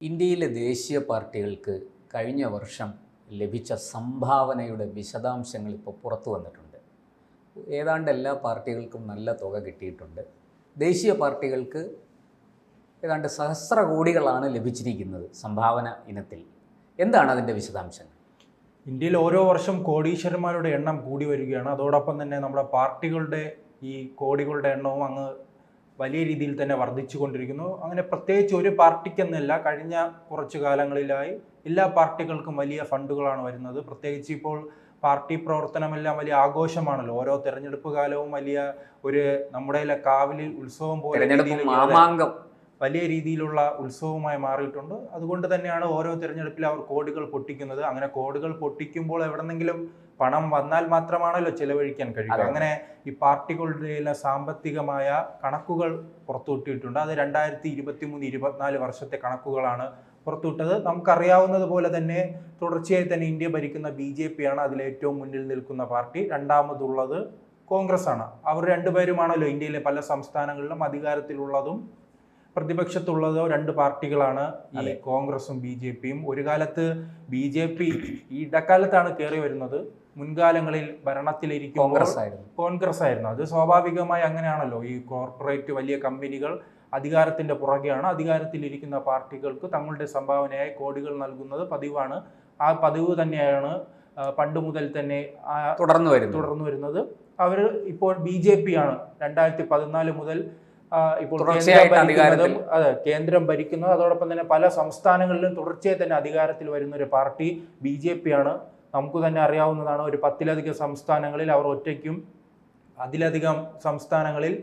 ഇന്ത്യയിലെ ദേശീയ പാർട്ടികൾക്ക് കഴിഞ്ഞ വർഷം ലഭിച്ച സംഭാവനയുടെ വിശദാംശങ്ങൾ ഇപ്പോൾ പുറത്തു വന്നിട്ടുണ്ട്. ഏതാണ്ട് എല്ലാ പാർട്ടികൾക്കും നല്ല തുക കിട്ടിയിട്ടുണ്ട്. ദേശീയ പാർട്ടികൾക്ക് ഏതാണ്ട് സഹസ്ര കോടികളാണ് ലഭിച്ചിരിക്കുന്നത് സംഭാവന ഇനത്തിൽ. എന്താണ് അതിൻ്റെ വിശദാംശങ്ങൾ? ഇന്ത്യയിൽ ഓരോ വർഷം കോടീശ്വരന്മാരുടെ എണ്ണം കൂടി വരികയാണ്. അതോടൊപ്പം തന്നെ നമ്മുടെ പാർട്ടികളുടെ ഈ കോടികളുടെ എണ്ണവും അങ്ങ് വലിയ രീതിയിൽ തന്നെ വർദ്ധിച്ചു കൊണ്ടിരിക്കുന്നു. അങ്ങനെ പ്രത്യേകിച്ച് ഒരു പാർട്ടിക്കെന്നല്ല, കഴിഞ്ഞ കുറച്ചു കാലങ്ങളിലായി എല്ലാ പാർട്ടികൾക്കും വലിയ ഫണ്ടുകളാണ് വരുന്നത്. പ്രത്യേകിച്ച് ഇപ്പോൾ പാർട്ടി പ്രവർത്തനമെല്ലാം വലിയ ആഘോഷമാണല്ലോ. ഓരോ തെരഞ്ഞെടുപ്പ് കാലവും വലിയ ഒരു നമ്മുടെ കാവിലിൽ ഉത്സവം പോലെ വലിയ രീതിയിലുള്ള ഉത്സവമായി മാറിയിട്ടുണ്ട്. അതുകൊണ്ട് തന്നെയാണ് ഓരോ തെരഞ്ഞെടുപ്പിൽ അവർ കോടികൾ പൊട്ടിക്കുന്നത്. അങ്ങനെ കോടികൾ പൊട്ടിക്കുമ്പോൾ എവിടെന്നെങ്കിലും പണം വന്നാൽ മാത്രമാണല്ലോ ചെലവഴിക്കാൻ കഴിയുക. അങ്ങനെ ഈ പാർട്ടികളുടെ സാമ്പത്തികമായ കണക്കുകൾ പുറത്തുവിട്ടിട്ടുണ്ട്. അത് 2023-24 വർഷത്തെ കണക്കുകളാണ് പുറത്തുവിട്ടത്. നമുക്കറിയാവുന്നത് പോലെ തന്നെ തുടർച്ചയായി തന്നെ ഇന്ത്യ ഭരിക്കുന്ന BJP ആണ് അതിലേറ്റവും മുന്നിൽ നിൽക്കുന്ന പാർട്ടി. രണ്ടാമതുള്ളത് കോൺഗ്രസ് ആണ്. അവർ രണ്ടുപേരുമാണല്ലോ ഇന്ത്യയിലെ പല സംസ്ഥാനങ്ങളിലും അധികാരത്തിലുള്ളതും പ്രതിപക്ഷത്തുള്ളതോ രണ്ട് പാർട്ടികളാണ് ഈ കോൺഗ്രസും BJPയും. ഒരു കാലത്ത് BJP ഈ ഇടക്കാലത്താണ് കയറി വരുന്നത്. മുൻകാലങ്ങളിൽ ഭരണത്തിലിരിക്കും കോൺഗ്രസ് ആയിരുന്നു. അത് സ്വാഭാവികമായി അങ്ങനെയാണല്ലോ. ഈ കോർപ്പറേറ്റ് വലിയ കമ്പനികൾ അധികാരത്തിന്റെ പുറകെയാണ്. അധികാരത്തിലിരിക്കുന്ന പാർട്ടികൾക്ക് തങ്ങളുടെ സംഭാവനയായി കോടികൾ നൽകുന്നത് പതിവാണ്. ആ പതിവ് തന്നെയാണ് പണ്ട് മുതൽ തന്നെ തുടർന്നു വരുന്നത്. അവർ ഇപ്പോൾ BJP ആണ് 2014 മുതൽ ഇപ്പോൾ കേന്ദ്രം ഭരിക്കുന്നത്. അതോടൊപ്പം തന്നെ പല സംസ്ഥാനങ്ങളിലും തുടർച്ചയായി തന്നെ അധികാരത്തിൽ വരുന്ന ഒരു പാർട്ടി BJP ആണ്. നമുക്ക് തന്നെ അറിയാവുന്നതാണ്, ഒരു 10-ലധികം സംസ്ഥാനങ്ങളിൽ അവർ ഒറ്റയ്ക്കും അതിലധികം സംസ്ഥാനങ്ങളിൽ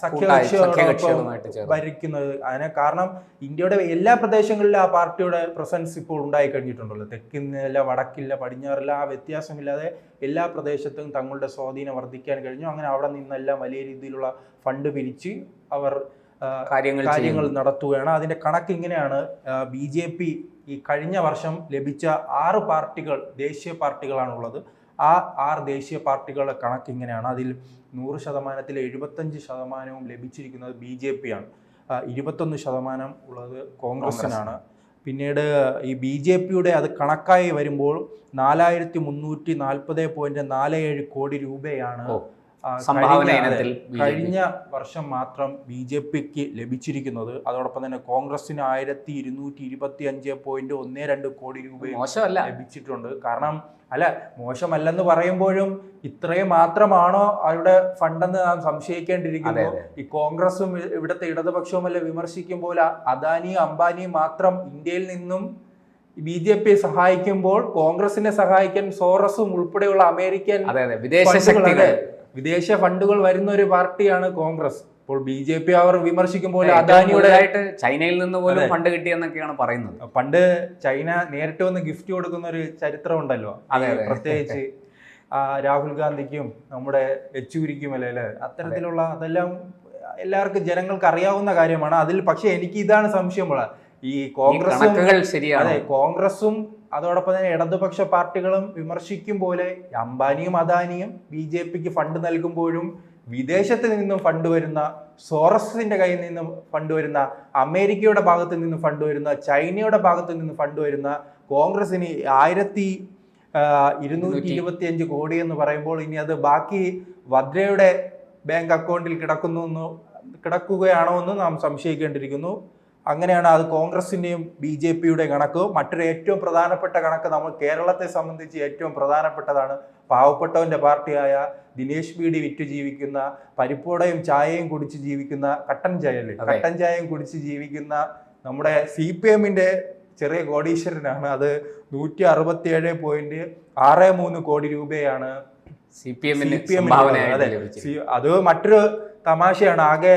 സഖ്യകക്ഷികളുമായിട്ട് ഭരിക്കുന്നത്. അതിനെ കാരണം ഇന്ത്യയുടെ എല്ലാ പ്രദേശങ്ങളിലും ആ പാർട്ടിയുടെ പ്രസൻസ് ഇപ്പോൾ ഉണ്ടായി കഴിഞ്ഞിട്ടുണ്ടല്ലോ. തെക്കില്ല, വടക്കില്ല, പടിഞ്ഞാറില്ല, ആ വ്യത്യാസമില്ലാതെ എല്ലാ പ്രദേശത്തും തങ്ങളുടെ സ്വാധീനം വർദ്ധിക്കാൻ കഴിഞ്ഞു. അങ്ങനെ അവിടെ നിന്നെല്ലാം വലിയ രീതിയിലുള്ള ഫണ്ട് പിരിച്ച് അവർ കാര്യങ്ങൾ നടത്തുകയാണ്. അതിന്റെ കണക്ക് ഇങ്ങനെയാണ്. BJP ഈ കഴിഞ്ഞ വർഷം ലഭിച്ച 6 പാർട്ടികൾ ദേശീയ പാർട്ടികളാണുള്ളത്. ആ 6 ദേശീയ പാർട്ടികളുടെ കണക്ക് ഇങ്ങനെയാണ്. അതിൽ 100% 75% ലഭിച്ചിരിക്കുന്നത് BJP ആണ്. 21% ഉള്ളത് കോൺഗ്രസിനാണ്. പിന്നീട് ഈ BJPയുടെ അത് കണക്കായി വരുമ്പോൾ 4340.47 കോടി രൂപയാണ് കഴിഞ്ഞ വർഷം മാത്രം BJPക്ക് ലഭിച്ചിരിക്കുന്നത്. അതോടൊപ്പം തന്നെ കോൺഗ്രസിന് 1225.12 കോടി രൂപ ലഭിച്ചിട്ടുണ്ട്. കാരണം മോശമല്ലെന്ന് പറയുമ്പോഴും ഇത്രയും മാത്രമാണോ അവരുടെ ഫണ്ടെന്ന് നാം സംശയിക്കേണ്ടിയിരിക്കുന്നു. ഈ കോൺഗ്രസും ഇവിടുത്തെ ഇടതുപക്ഷവുമല്ല വിമർശിക്കുമ്പോൾ അദാനിയും അംബാനിയും മാത്രം ഇന്ത്യയിൽ നിന്നും BJP സഹായിക്കുമ്പോൾ കോൺഗ്രസിനെ സഹായിക്കാൻ സോറസും ഉൾപ്പെടെയുള്ള അമേരിക്കൻ വിദേശ ഫണ്ടുകൾ വരുന്ന ഒരു പാർട്ടിയാണ് കോൺഗ്രസ്. ഇപ്പോൾ BJP അവർ വിമർശിക്കുമ്പോൾ അദാനിയുടെ ചൈനയിൽ നിന്ന് പോലും ഫണ്ട് കിട്ടിയെന്നൊക്കെയാണ് പറയുന്നത്. പണ്ട് ചൈന നേരിട്ട് വന്ന് ഗിഫ്റ്റ് കൊടുക്കുന്ന ഒരു ചരിത്രം ഉണ്ടല്ലോ. പ്രത്യേകിച്ച് രാഹുൽ ഗാന്ധിക്കും നമ്മുടെ യെച്ചൂരിക്കുമല്ലേ, അത്തരത്തിലുള്ള അതെല്ലാം എല്ലാവർക്കും ജനങ്ങൾക്ക് അറിയാവുന്ന കാര്യമാണ്. അതിൽ പക്ഷെ എനിക്ക് ഇതാണ് സംശയമുള്ള, ഈ കോൺഗ്രസും അതോടൊപ്പം തന്നെ ഇടതുപക്ഷ പാർട്ടികളും വിമർശിക്കും പോലെ അംബാനിയും അദാനിയും BJPക്ക് ഫണ്ട് നൽകുമ്പോഴും വിദേശത്ത് നിന്നും ഫണ്ട് വരുന്ന, സോറസിന്റെ കയ്യിൽ നിന്നും ഫണ്ട് വരുന്ന, അമേരിക്കയുടെ ഭാഗത്ത് നിന്നും ഫണ്ട് വരുന്ന, ചൈനയുടെ ഭാഗത്ത് നിന്ന് ഫണ്ട് വരുന്ന കോൺഗ്രസിന് 1225 കോടി എന്ന് പറയുമ്പോൾ ഇനി അത് ബാക്കി വദ്രയുടെ ബാങ്ക് അക്കൗണ്ടിൽ കിടക്കുകയാണോ എന്ന് നാം സംശയിക്കേണ്ടിയിരിക്കുന്നു. അങ്ങനെയാണ് അത് കോൺഗ്രസിന്റെയും BJPയുടെ കണക്ക്. മറ്റൊരു ഏറ്റവും പ്രധാനപ്പെട്ട കണക്ക് നമ്മൾ കേരളത്തെ സംബന്ധിച്ച് ഏറ്റവും പ്രധാനപ്പെട്ടതാണ്. പാവപ്പെട്ടവന്റെ പാർട്ടിയായ ദിനേശ് ബീഡി വിറ്റ് ജീവിക്കുന്ന, പരിപ്പോടയും ചായയും കുടിച്ച് ജീവിക്കുന്ന, കട്ടൻ ചായയും കുടിച്ച് ജീവിക്കുന്ന നമ്മുടെ CPMന്റെ ചെറിയ കോടീശ്വരനാണ്. അത് 167.63 കോടി രൂപയാണ് CPM. അത് മറ്റൊരു തമാശയാണ്. ആകെ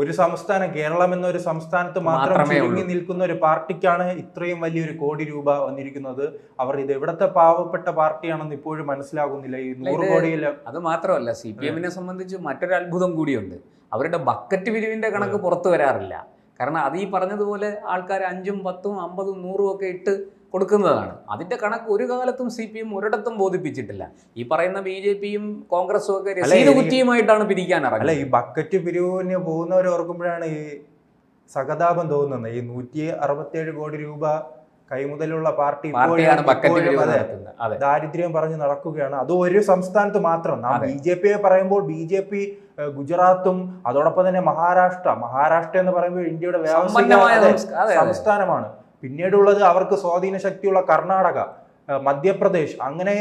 ഒരു സംസ്ഥാനം, കേരളം എന്നൊരു സംസ്ഥാനത്ത് മാത്രം ചുരുങ്ങി നിൽക്കുന്ന ഒരു പാർട്ടിക്കാണ് ഇത്രയും വലിയൊരു കോടി രൂപ വന്നിരിക്കുന്നത്. അവർ ഇത് എവിടത്തെ പാവപ്പെട്ട പാർട്ടിയാണെന്ന് ഇപ്പോഴും മനസ്സിലാകുന്നില്ല. ഈ 100 കോടിയില്ല. അത് മാത്രമല്ല, CPMനെ സംബന്ധിച്ച് മറ്റൊരു അത്ഭുതം കൂടിയുണ്ട്. അവരുടെ ബക്കറ്റ് പിരിവിന്റെ കണക്ക് പുറത്തു വരാറില്ല. കാരണം അത് ഈ പറഞ്ഞതുപോലെ ആൾക്കാർ 5ഉം 10ഉം 50ഉം 100ഉം ഒക്കെ ഇട്ട് കൊടുക്കുന്നതാണ്. അതിന്റെ കണക്ക് ഒരു കാലത്തും CPM ഒരിടത്തും ബോധിപ്പിച്ചിട്ടില്ല. ഈ പറയുന്ന BJPയും കോൺഗ്രസും ഒക്കെ രസീത് കുറ്റിയുമായിട്ടാണ് പിരിക്കാൻ ഇറങ്ങുന്നത്. ഈ ബക്കറ്റ് പിരിവിന് പോകുന്നവർ ഓർക്കുമ്പോഴാണ് ഈ സഹതാപം തോന്നുന്നത്. ഈ 167 കോടി രൂപ കൈമുതലുള്ള പാർട്ടി പാർട്ടിയാണ് ബക്കറ്റ് ഇപ്പോഴും പിരിവ് അതെ നടത്തുന്നത്. അതെ. ദാരിദ്ര്യം പറഞ്ഞ് നടക്കുകയാണ്. അത് ഒരു സംസ്ഥാനത്ത് മാത്രം. നാം അതെ. BJP പറയുമ്പോൾ BJP ഗുജറാത്തും അതോടൊപ്പം തന്നെ മഹാരാഷ്ട്ര എന്ന് പറയുമ്പോൾ ഇന്ത്യയുടെ സമ്പന്നമായ സംസ്ഥാനമാണ്. പിന്നീടുള്ളത് അവർക്ക് സ്വാധീന ശക്തിയുള്ള കർണാടക, മധ്യപ്രദേശ്, അങ്ങനെ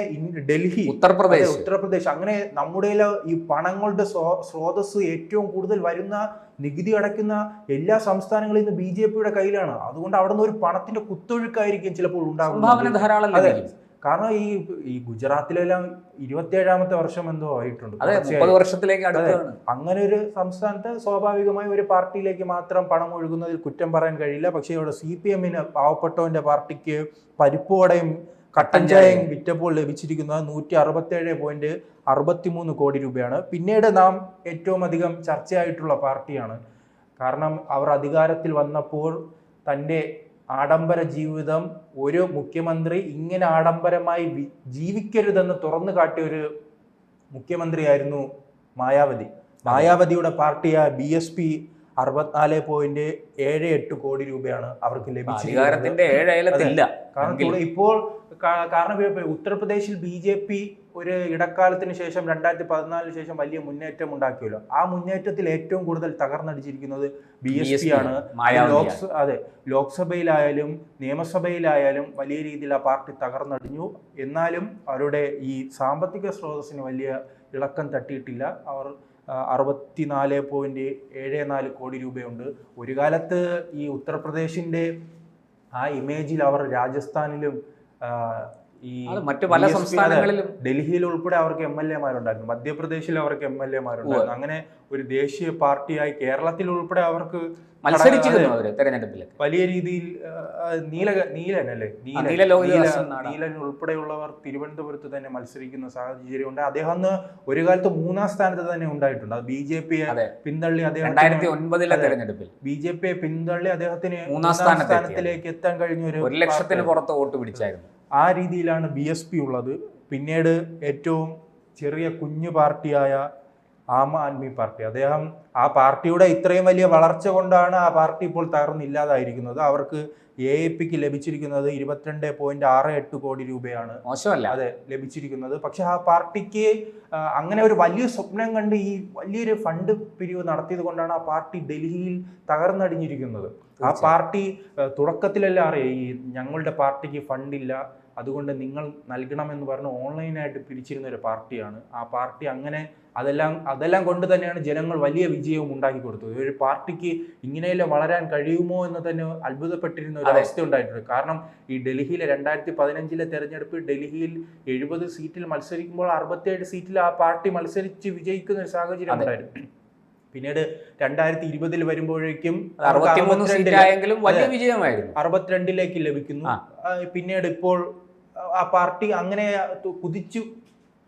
ഡൽഹി, ഉത്തർപ്രദേശ്, അങ്ങനെ നമ്മുടെ ഈ പണങ്ങളുടെ സ്രോതസ് ഏറ്റവും കൂടുതൽ വരുന്ന, നികുതി അടയ്ക്കുന്ന എല്ലാ സംസ്ഥാനങ്ങളും ഇന്ന് BJPയുടെ കയ്യിലാണ്. അതുകൊണ്ട് അവിടെ നിന്ന് ഒരു പണത്തിന്റെ കുത്തൊഴുക്കായിരിക്കും ചിലപ്പോൾ ഉണ്ടാകുന്നത്. അതെ, കാരണം ഈ ഗുജറാത്തിലെല്ലാം 27ാമത്തെ വർഷം എന്തോ ആയിട്ടുണ്ട്, 30 വർഷത്തിലേക്ക് അടുത്താണ്. അങ്ങനെ ഒരു സംസ്ഥാനത്ത് സ്വാഭാവികമായി ഒരു പാർട്ടിയിലേക്ക് മാത്രം പണം ഒഴുകുന്നതിൽ കുറ്റം പറയാൻ കഴിയില്ല. പക്ഷേ ഇവിടെ CPM-ന്, പാവപ്പെട്ടവന്റെ പാർട്ടിക്ക് പരിപ്പുവടയും കട്ടൻ ചായയും വിറ്റപ്പോൾ ലഭിച്ചിരിക്കുന്നത് 167.63 കോടി രൂപയാണ്. പിന്നീട് നാം ഏറ്റവും അധികം ചർച്ചയായിട്ടുള്ള പാർട്ടിയാണ്. കാരണം അവർ അധികാരത്തിൽ വന്നപ്പോൾ തൻ്റെ ആഡംബര ജീവിതം, ഒരു മുഖ്യമന്ത്രി ഇങ്ങനെ ആഡംബരമായി ജീവിക്കരുതെന്ന് തുറന്നു കാട്ടിയ ഒരു മുഖ്യമന്ത്രിയായിരുന്നു മായാവതിയുടെ പാർട്ടിയായ BSP 64.78 കോടി രൂപയാണ് അവർക്ക് ലഭിച്ചിരിക്കുന്നത്. കാരണം ഉത്തർപ്രദേശിൽ BJP ഒരു ഇടക്കാലത്തിന് ശേഷം 2014 ശേഷം വലിയ മുന്നേറ്റം ഉണ്ടാക്കിയല്ലോ. ആ മുന്നേറ്റത്തിൽ ഏറ്റവും കൂടുതൽ തകർന്നടിച്ചിരിക്കുന്നത് BSP ആണ്. ലോക്സഭയിലായാലും നിയമസഭയിലായാലും വലിയ രീതിയിൽ ആ പാർട്ടി തകർന്നടിഞ്ഞു. എന്നാലും അവരുടെ ഈ സാമ്പത്തിക സ്രോതസ്സിന് വലിയ ഇളക്കം തട്ടിയിട്ടില്ല. അവർ 64.74 കോടി രൂപയുണ്ട്. ഒരു കാലത്ത് ഈ ഉത്തർപ്രദേശിന്റെ ആ ഇമേജിൽ അവർ രാജസ്ഥാനിലും മറ്റു പല സംസ്ഥാനങ്ങളിലും, ഡൽഹിയിൽ ഉൾപ്പെടെ അവർക്ക് MLA-മാരുണ്ടായിരുന്നു, മധ്യപ്രദേശിൽ അവർക്ക് MLA-മാരുണ്ടായിരുന്നു. അങ്ങനെ ഒരു ദേശീയ പാർട്ടിയായി കേരളത്തിൽ ഉൾപ്പെടെ അവർക്ക് വലിയ രീതിയിൽ നീലൻ ഉൾപ്പെടെയുള്ളവർ തിരുവനന്തപുരത്ത് തന്നെ മത്സരിക്കുന്ന സാഹചര്യമുണ്ട്. അദ്ദേഹം അന്ന് ഒരു കാലത്ത് 3ാം സ്ഥാനത്ത് തന്നെ ഉണ്ടായിട്ടുണ്ട്. അത് BJP-യെ പിന്തള്ളി അദ്ദേഹത്തിന് 3ാം സ്ഥാനത്തിലേക്ക് എത്താൻ കഴിഞ്ഞ 1 ലക്ഷത്തിന് പുറത്ത് വോട്ട് പിടിച്ചായിരുന്നു. ആ രീതിയിലാണ് BSP ഉള്ളത്. പിന്നീട് ഏറ്റവും ചെറിയ കുഞ്ഞു പാർട്ടിയായ ആം ആദ്മി പാർട്ടി, ആ പാർട്ടിയുടെ ഇത്രയും വലിയ വളർച്ച കൊണ്ടാണ് ആ പാർട്ടി ഇപ്പോൾ തകർന്നില്ലാതായിരിക്കുന്നത്. അവർക്ക് AAPക്ക് ലഭിച്ചിരിക്കുന്നത് 22.68 കോടി രൂപയാണ്. മോശമല്ല, അതെ, ലഭിച്ചിരിക്കുന്നത്. പക്ഷെ ആ പാർട്ടിക്ക് അങ്ങനെ ഒരു വലിയ സ്വപ്നം കണ്ട് ഈ വലിയൊരു ഫണ്ട് പിരിവ് നടത്തിയത് കൊണ്ടാണ് ആ പാർട്ടി ഡൽഹിയിൽ തകർന്നടിഞ്ഞിരിക്കുന്നത്. ആ പാർട്ടി തുടക്കത്തിലെല്ലാം അറിയാം, ഈ ഞങ്ങളുടെ പാർട്ടിക്ക് ഫണ്ടില്ല, അതുകൊണ്ട് നിങ്ങൾ നൽകണമെന്ന് പറഞ്ഞ് ഓൺലൈനായിട്ട് പിരിച്ചിരുന്ന ഒരു പാർട്ടിയാണ്. ആ പാർട്ടി അങ്ങനെ അതെല്ലാം കൊണ്ട് തന്നെയാണ് ജനങ്ങൾ വലിയ വിജയവും ഉണ്ടാക്കി കൊടുത്തത്. ഒരു പാർട്ടിക്ക് ഇങ്ങനെയല്ലേ വളരാൻ കഴിയുമോ എന്ന് തന്നെ അത്ഭുതപ്പെട്ടിരുന്ന ഒരു അവസ്ഥ ഉണ്ടായിട്ടുണ്ട്. കാരണം ഈ ഡൽഹിയിലെ 2015 തെരഞ്ഞെടുപ്പിൽ ഡൽഹിയിൽ 70 സീറ്റിൽ മത്സരിക്കുമ്പോൾ 67 സീറ്റിൽ ആ പാർട്ടി മത്സരിച്ച് വിജയിക്കുന്ന ഒരു സാഹചര്യം ഉണ്ടായിരുന്നു. പിന്നീട് 2020 വരുമ്പോഴേക്കും 62ലേക്ക് ലഭിക്കുന്നു. പിന്നീട് ഇപ്പോൾ ആ പാർട്ടി അങ്ങനെ കുതിച്ചു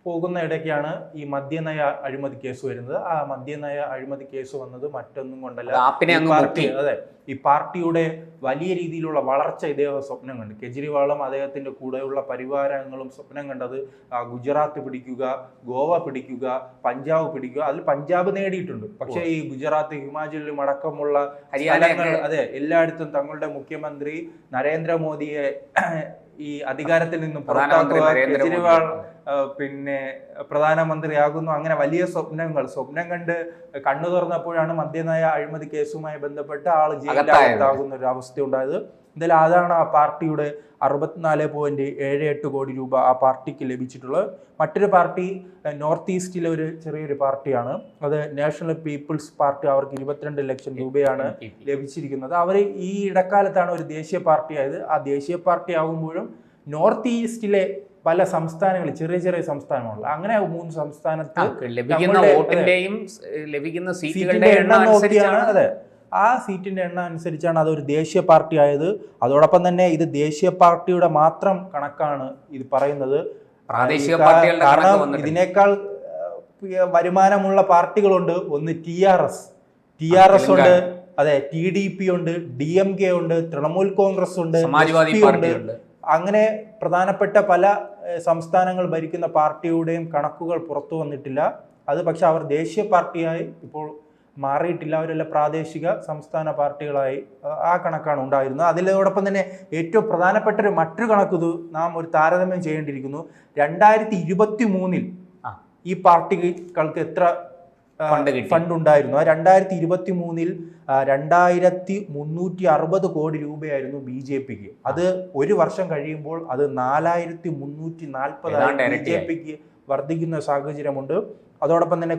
പോകുന്ന ഇടയ്ക്കാണ് ഈ മദ്യനയ അഴിമതി കേസ് വരുന്നത്. ആ മദ്യനയ അഴിമതി കേസ് വന്നത് മറ്റൊന്നും കൊണ്ടല്ല, ഈ പാർട്ടിയുടെ വലിയ രീതിയിലുള്ള വളർച്ച ഇദ്ദേഹം സ്വപ്നം കണ്ടു. കെജ്രിവാളും അദ്ദേഹത്തിന്റെ കൂടെയുള്ള പരിവാരങ്ങളും സ്വപ്നം കണ്ടത് ഗുജറാത്ത് പിടിക്കുക, ഗോവ പിടിക്കുക, പഞ്ചാബ് പിടിക്കുക. അതിൽ പഞ്ചാബ് നേടിയിട്ടുണ്ട്. പക്ഷേ ഈ ഗുജറാത്ത്, ഹിമാചലിലും അടക്കമുള്ള സ്ഥലങ്ങൾ, എല്ലായിടത്തും തങ്ങളുടെ മുഖ്യമന്ത്രി നരേന്ദ്രമോദിയെ ഈ അധികാരത്തിൽ നിന്നും പുറത്താക്കുക, കെജ്രിവാൾ പിന്നെ പ്രധാനമന്ത്രിയാകുന്നു. അങ്ങനെ വലിയ സ്വപ്നം കണ്ട് കണ്ണു തുറന്നപ്പോഴാണ് മദ്യനയ അഴിമതി കേസുമായി ബന്ധപ്പെട്ട് ആള് ജയിലിലാകുന്ന ഒരു അവസ്ഥ ഉണ്ടായത്. എന്തായാലും അതാണ് ആ പാർട്ടിയുടെ 64.78 കോടി രൂപ ആ പാർട്ടിക്ക് ലഭിച്ചിട്ടുള്ളത്. മറ്റൊരു പാർട്ടി നോർത്ത് ഈസ്റ്റിലെ ഒരു ചെറിയൊരു പാർട്ടിയാണ്, അത് നാഷണൽ പീപ്പിൾസ് പാർട്ടി. അവർക്ക് 22 ലക്ഷം രൂപയാണ് ലഭിച്ചിരിക്കുന്നത്. അവർ ഈ ഇടക്കാലത്താണ് ഒരു ദേശീയ പാർട്ടിയായത്. ആ ദേശീയ പാർട്ടി ആകുമ്പോഴും നോർത്ത് ഈസ്റ്റിലെ പല സംസ്ഥാനങ്ങളിൽ, ചെറിയ ചെറിയ സംസ്ഥാനങ്ങളുള്ള, അങ്ങനെ 3 സംസ്ഥാനത്ത് ലഭിക്കുന്ന സീറ്റിന്റെ എണ്ണം നോക്കിയാണ്, അതെ, ആ സീറ്റിന്റെ എണ്ണം അനുസരിച്ചാണ് അതൊരു ദേശീയ പാർട്ടി ആയത്. അതോടൊപ്പം തന്നെ ഇത് ദേശീയ പാർട്ടിയുടെ മാത്രം കണക്കാണ് ഇത് പറയുന്നത്. കാരണം ഇതിനേക്കാൾ വരുമാനമുള്ള പാർട്ടികളുണ്ട്. ഒന്ന് TRS ഉണ്ട്, അതെ, TDP ഉണ്ട്, DMK ഉണ്ട്, തൃണമൂൽ കോൺഗ്രസ് ഉണ്ട്, സമാജ്വാദി പാർട്ടി ഉണ്ട്. അങ്ങനെ പ്രധാനപ്പെട്ട പല സംസ്ഥാനങ്ങൾ ഭരിക്കുന്ന പാർട്ടിയുടെയും കണക്കുകൾ പുറത്തു വന്നിട്ടില്ല. അത് പക്ഷെ അവർ ദേശീയ പാർട്ടിയായി ഇപ്പോൾ മാറിയിട്ടില്ല. അവരെല്ലാം പ്രാദേശിക സംസ്ഥാന പാർട്ടികളായി ആ കണക്കാണ് ഉണ്ടായിരുന്നത്. അതിലോടൊപ്പം തന്നെ ഏറ്റവും പ്രധാനപ്പെട്ട മറ്റൊരു കണക്ക് ഇത് നാം ഒരു താരതമ്യം ചെയ്യേണ്ടിയിരിക്കുന്നു. 2023 ഈ പാർട്ടികൾക്ക് എത്ര ഫണ്ട് ഉണ്ടായിരുന്നു? 2023 2360 കോടി രൂപയായിരുന്നു BJPക്ക്. അത് ഒരു വർഷം കഴിയുമ്പോൾ അത് 4340 BJPക്ക് വർദ്ധിക്കുന്ന സാഹചര്യമുണ്ട്. അതോടൊപ്പം തന്നെ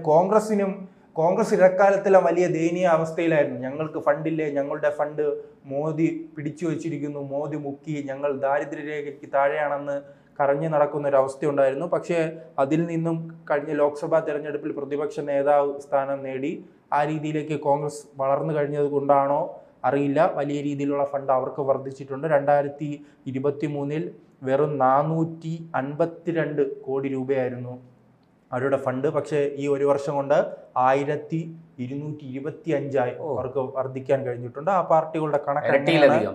കോൺഗ്രസ് ഇടക്കാലത്തിലെ വലിയ ദയനീയ അവസ്ഥയിലായിരുന്നു. ഞങ്ങൾക്ക് ഫണ്ടില്ലേ, ഞങ്ങളുടെ ഫണ്ട് മോദി പിടിച്ചു വച്ചിരിക്കുന്നു, മോദി മുക്കി, ഞങ്ങൾ ദാരിദ്ര്യരേഖയ്ക്ക് താഴെയാണെന്ന് കറങ്ങി നടക്കുന്ന ഒരു അവസ്ഥയുണ്ടായിരുന്നു. പക്ഷേ അതിൽ നിന്നും കഴിഞ്ഞ ലോക്സഭാ തെരഞ്ഞെടുപ്പിൽ പ്രതിപക്ഷ നേതാവ് സ്ഥാനം നേടി. ആ രീതിയിലേക്ക് കോൺഗ്രസ് വളർന്നു കഴിഞ്ഞത് കൊണ്ടാണോ അറിയില്ല, വലിയ രീതിയിലുള്ള ഫണ്ട് അവർക്ക് വർദ്ധിച്ചിട്ടുണ്ട്. 2023 വെറും 452 കോടി രൂപയായിരുന്നു അവരുടെ ഫണ്ട്. പക്ഷേ ഈ ഒരു വർഷം കൊണ്ട് 1225 അവർക്ക് വർദ്ധിക്കാൻ കഴിഞ്ഞിട്ടുണ്ട്. ആ പാർട്ടികളുടെ കണക്ക്.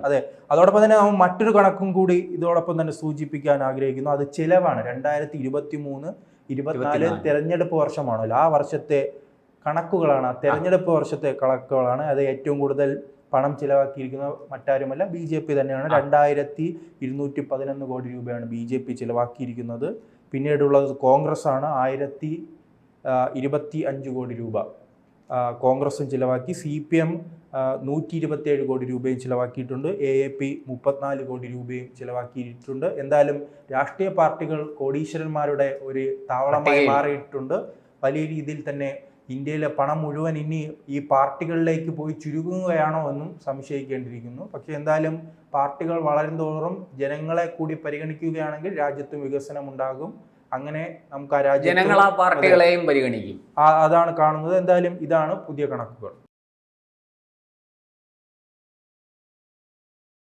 അതെ, അതോടൊപ്പം തന്നെ നമ്മൾ മറ്റൊരു കണക്കും കൂടി ഇതോടൊപ്പം തന്നെ സൂചിപ്പിക്കാൻ ആഗ്രഹിക്കുന്നു. അത് ചിലവാണ്. 2023-24 തെരഞ്ഞെടുപ്പ് വർഷമാണല്ലോ, ആ വർഷത്തെ കണക്കുകളാണ്, തെരഞ്ഞെടുപ്പ് വർഷത്തെ കണക്കുകളാണ്. അത് ഏറ്റവും കൂടുതൽ പണം ചിലവാക്കിയിരിക്കുന്നത് മറ്റാരുമല്ല, BJP തന്നെയാണ്. 2211 കോടി രൂപയാണ് BJP ചിലവാക്കിയിരിക്കുന്നത്. പിന്നീടുള്ളത് കോൺഗ്രസ് ആണ്. 1025 കോടി രൂപ കോൺഗ്രസും ചിലവാക്കി. CPM 127 കോടി രൂപയും ചിലവാക്കിയിട്ടുണ്ട്. AAP 34 കോടി രൂപയും ചിലവാക്കിയിട്ടുണ്ട്. എന്തായാലും രാഷ്ട്രീയ പാർട്ടികൾ കോടീശ്വരന്മാരുടെ ഒരു താവളമായി മാറിയിട്ടുണ്ട്. വലിയ രീതിയിൽ തന്നെ ഇന്ത്യയിലെ പണം മുഴുവൻ ഇനി ഈ പാർട്ടികളിലേക്ക് പോയി ചുരുങ്ങുകയാണോ എന്നും സംശയിക്കേണ്ടിയിരിക്കുന്നു. പക്ഷെ എന്തായാലും പാർട്ടികൾ വളരുന്തോറും ജനങ്ങളെ കൂടി പരിഗണിക്കുകയാണെങ്കിൽ രാജ്യത്തും വികസനം ഉണ്ടാകും. അങ്ങനെ നമുക്ക് ആ രാജ്യത്ത് പാർട്ടികളെയും പരിഗണിക്കും. അതാണ് കാണുന്നത്. എന്തായാലും ഇതാണ് പുതിയ കണക്കുകൾ.